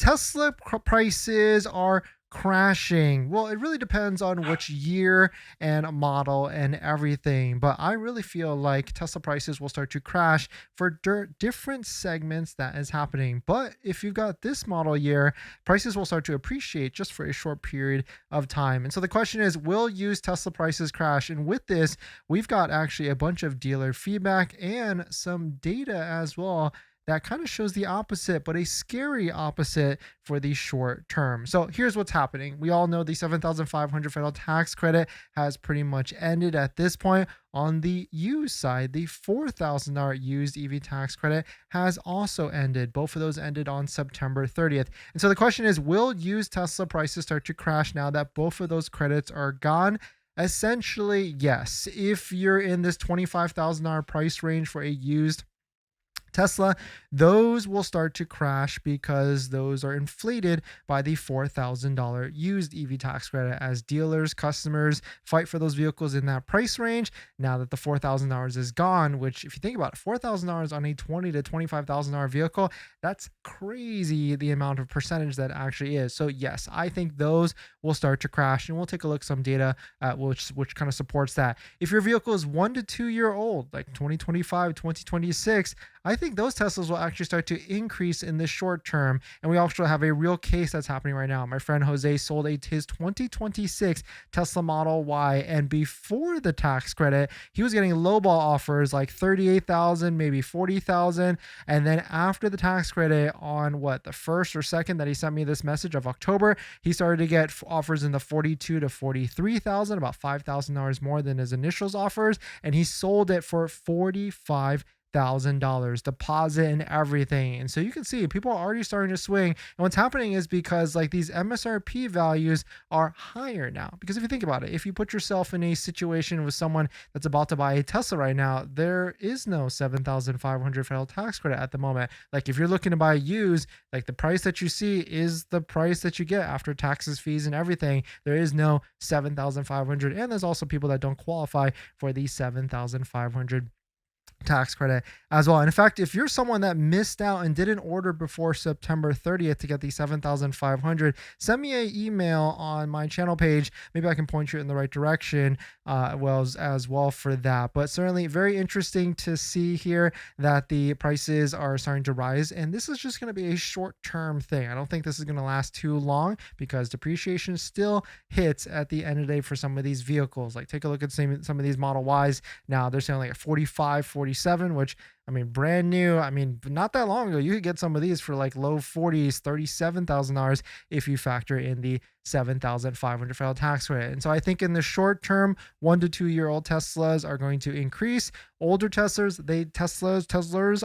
Tesla prices are crashing. Well, it really depends on which year and model and everything, but I really feel like Tesla prices will start to crash for different segments that is happening. But if you've got this model year, prices will start to appreciate just for a short period of time. And so the question is, will used Tesla prices crash? And with this, we've got actually a bunch of dealer feedback and some data as well that kind of shows the opposite, but a scary opposite for the short term. So here's what's happening. We all know the $7,500 federal tax credit has pretty much ended at this point. On the used side, the $4,000 used EV tax credit has also ended. Both of those ended on September 30th. And so the question is, will used Tesla prices start to crash now that both of those credits are gone? Essentially, yes. If you're in this $25,000 price range for a used Tesla, those will start to crash because those are inflated by the $4,000 used EV tax credit as dealers, customers fight for those vehicles in that price range. Now that the $4,000 is gone, which if you think about it, $4,000 on a $20,000 to $25,000 vehicle, that's crazy the amount of percentage that actually is. So yes, I think those will start to crash, and we'll take a look at some data which kind of supports that. If your vehicle is 1 to 2 year old, like 2025, 2026, I think those Teslas will actually start to increase in the short term. And we also have a real case that's happening right now. My friend Jose sold his 2026 Tesla Model Y, and before the tax credit, he was getting lowball offers like $38,000, maybe $40,000. And then after the tax credit on the first or second that he sent me this message of October, he started to get offers in the $42,000 to $43,000, about $5,000 more than his initials offers. And he sold it for $45,000 deposit and everything. And so you can see people are already starting to swing. And what's happening is because like these MSRP values are higher now. Because if you think about it, if you put yourself in a situation with someone that's about to buy a Tesla right now, there is no $7,500 federal tax credit at the moment. Like if you're looking to buy used, like the price that you see is the price that you get after taxes, fees, and everything. There is no $7,500. And there's also people that don't qualify for the $7,500 tax credit as well. And in fact, if you're someone that missed out and didn't order before September 30th to get the $7,500, send me an email on my channel page. Maybe I can point you in the right direction as well for that. But certainly very interesting to see here that the prices are starting to rise. And this is just going to be a short-term thing. I don't think this is going to last too long because depreciation still hits at the end of the day for some of these vehicles. Like take a look at some of these Model Ys. Now they're selling like at 45, 47, which I mean, brand new. I mean, not that long ago, you could get some of these for like low 40s, $37,000 if you factor in the $7,500 federal tax credit. And so I think in the short term, 1 to 2 year old Teslas are going to increase. Older Teslas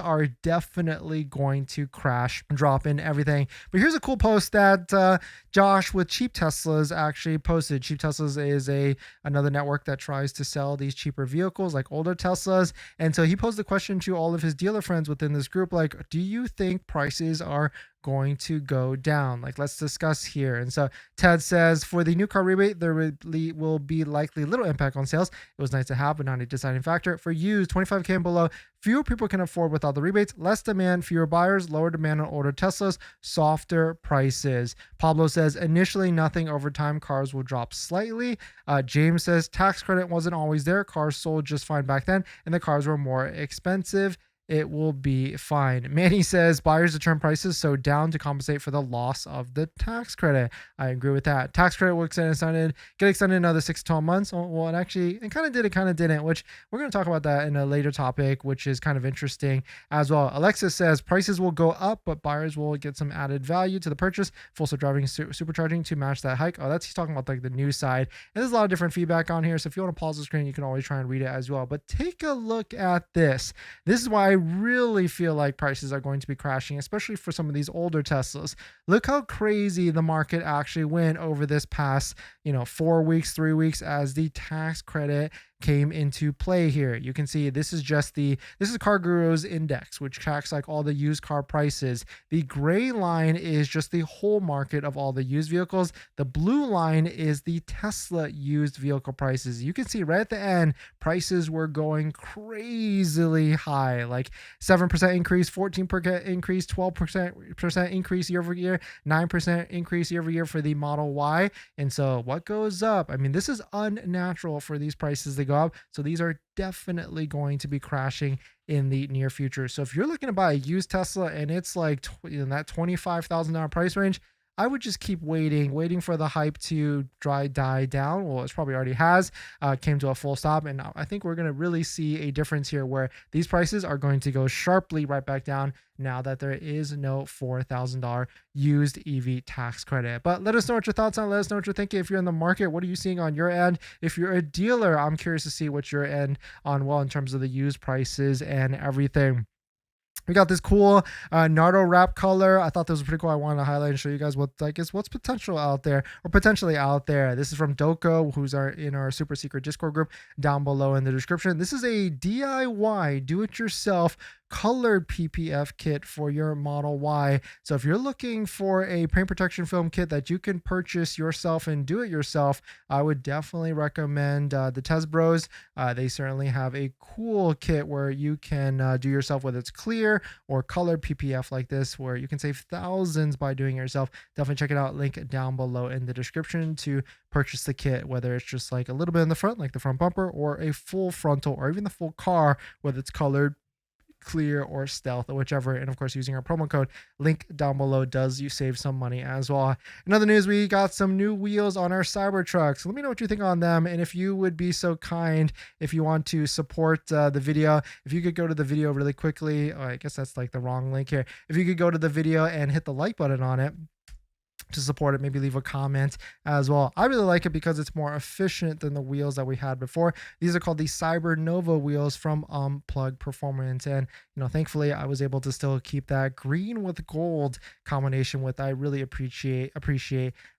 are definitely going to crash, drop in everything. But here's a cool post that Josh with Cheap Teslas actually posted. Cheap Teslas is another network that tries to sell these cheaper vehicles like older Teslas. And so he posed the question to all of his dealer friends within this group, like, do you think prices are going to go down? Like, let's discuss here. And so Ted says, for the new car rebate, there will be likely little impact on sales. It was nice to have, but not a deciding factor. For used, 25K and below, fewer people can afford without the rebates, less demand, fewer buyers, lower demand on older Teslas, softer prices. Pablo says, initially nothing, over time cars will drop slightly. James says, tax credit wasn't always there. Cars sold just fine back then, and the cars were more expensive. It will be fine. Manny says buyers determine prices so down to compensate for the loss of the tax credit. I agree with that. Tax credit will get extended another 6 to 12 months. Well, it kind of did, it kind of didn't, which we're going to talk about that in a later topic, which is kind of interesting as well. Alexis says prices will go up, but buyers will get some added value to the purchase. Full self-driving supercharging to match that hike. Oh, he's talking about like the new side. And there's a lot of different feedback on here. So if you want to pause the screen, you can always try and read it as well. But take a look at this. This is why I really feel like prices are going to be crashing, especially for some of these older Teslas. Look how crazy the market actually went over this past 4 weeks, 3 weeks as the tax credit came into play here. You can see this is Car Guru's index, which tracks like all the used car prices. The gray line is just the whole market of all the used vehicles. The blue line is the Tesla used vehicle prices. You can see right at the end, prices were going crazily high, like 7% increase, 14% increase, 12% increase year over year, 9% increase year over year for the Model Y. And so what goes up? I mean, this is unnatural for these prices to go up. So these are definitely going to be crashing in the near future. So if you're looking to buy a used Tesla and it's like in that $25,000 price range, I would just keep waiting for the hype to die down. Well, it probably already has, came to a full stop. And I think we're going to really see a difference here where these prices are going to go sharply right back down now that there is no $4,000 used EV tax credit. But let us know what your thoughts on. Let us know what you're thinking. If you're in the market, what are you seeing on your end? If you're a dealer, I'm curious to see what your end on in terms of the used prices and everything. We got this cool Nardo wrap color. I thought this was pretty cool. I wanted to highlight and show you guys what's potentially out there. This is from Doko, who's in our super secret Discord group down below in the description. This is a DIY, do-it-yourself colored PPF kit for your Model Y. So if you're looking for a paint protection film kit that you can purchase yourself and do it yourself, I would definitely recommend the Tez Bros. They certainly have a cool kit where you can do yourself, whether it's clear or colored PPF like this, where you can save thousands by doing it yourself. Definitely check it out. Link down below in the description to purchase the kit, whether it's just like a little bit in the front, like the front bumper, or a full frontal, or even the full car, whether it's colored, clear, or stealth, or whichever. And of course, using our promo code link down below does you save some money as well. In other news, we got some new wheels on our Cybertruck, so let me know what you think on them. And if you would be so kind, if you want to support the video, if you could go to the video really quickly. I guess that's like the wrong link here. If you could go to the video and hit the like button on it to support it, maybe leave a comment as well. I really like it because it's more efficient than the wheels that we had before. These are called the Cyber Nova wheels from Unplugged Performance, and thankfully I was able to still keep that green with gold combination, with I really appreciate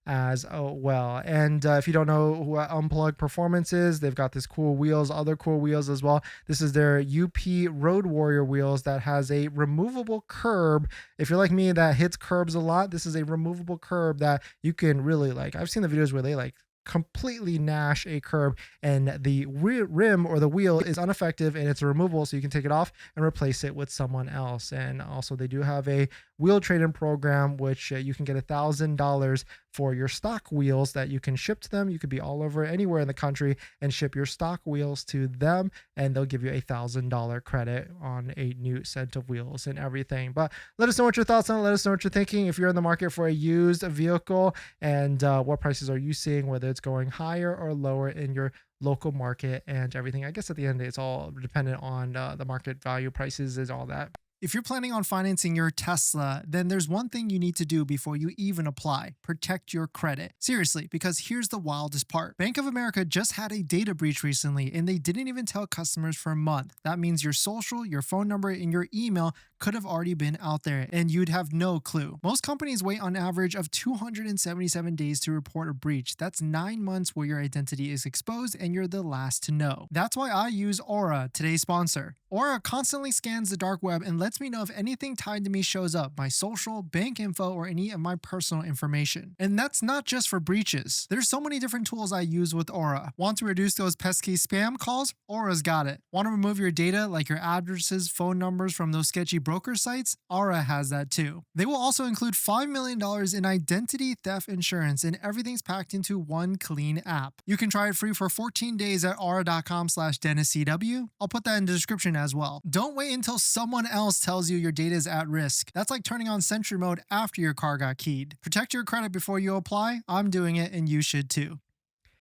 as well. And if you don't know who Unplugged Performance is, they've got this cool wheels, other cool wheels as well. This is their UP Road Warrior wheels that has a removable curb. If you're like me that hits curbs a lot, this is a removable curb that you can really, like, I've seen the videos where they like completely gnash a curb and the rim or the wheel is ineffective and it's removable, so you can take it off and replace it with someone else. And also they do have a wheel trade-in program, which you can get $1,000 for your stock wheels that you can ship to them. You could be all over anywhere in the country and ship your stock wheels to them, and they'll give you $1,000 credit on a new set of wheels and everything. But let us know what your thoughts on it. Let us know what you're thinking. If you're in the market for a used vehicle, and what prices are you seeing, whether it's going higher or lower in your local market and everything. I guess at the end, it's all dependent on the market value, prices, is all that. If you're planning on financing your Tesla, then there's one thing you need to do before you even apply: protect your credit. Seriously, because here's the wildest part. Bank of America just had a data breach recently, and they didn't even tell customers for a month. That means your social, your phone number, and your email could have already been out there, and you'd have no clue. Most companies wait on average of 277 days to report a breach. That's 9 months where your identity is exposed and you're the last to know. That's why I use Aura, today's sponsor. Aura constantly scans the dark web and lets me know if anything tied to me shows up: my social, bank info, or any of my personal information. And that's not just for breaches. There's so many different tools I use with Aura. Want to reduce those pesky spam calls? Aura's got it. Want to remove your data, like your addresses, phone numbers, from those sketchy broker sites? Aura has that too. They will also include $5 million in identity theft insurance, and everything's packed into one clean app. You can try it free for 14 days at aura.com/DennisCW. I'll put that in the description as well. Don't wait until someone else tells you your data is at risk. That's like turning on Sentry mode after your car got keyed. Protect your credit before you apply. I'm doing it, and you should too.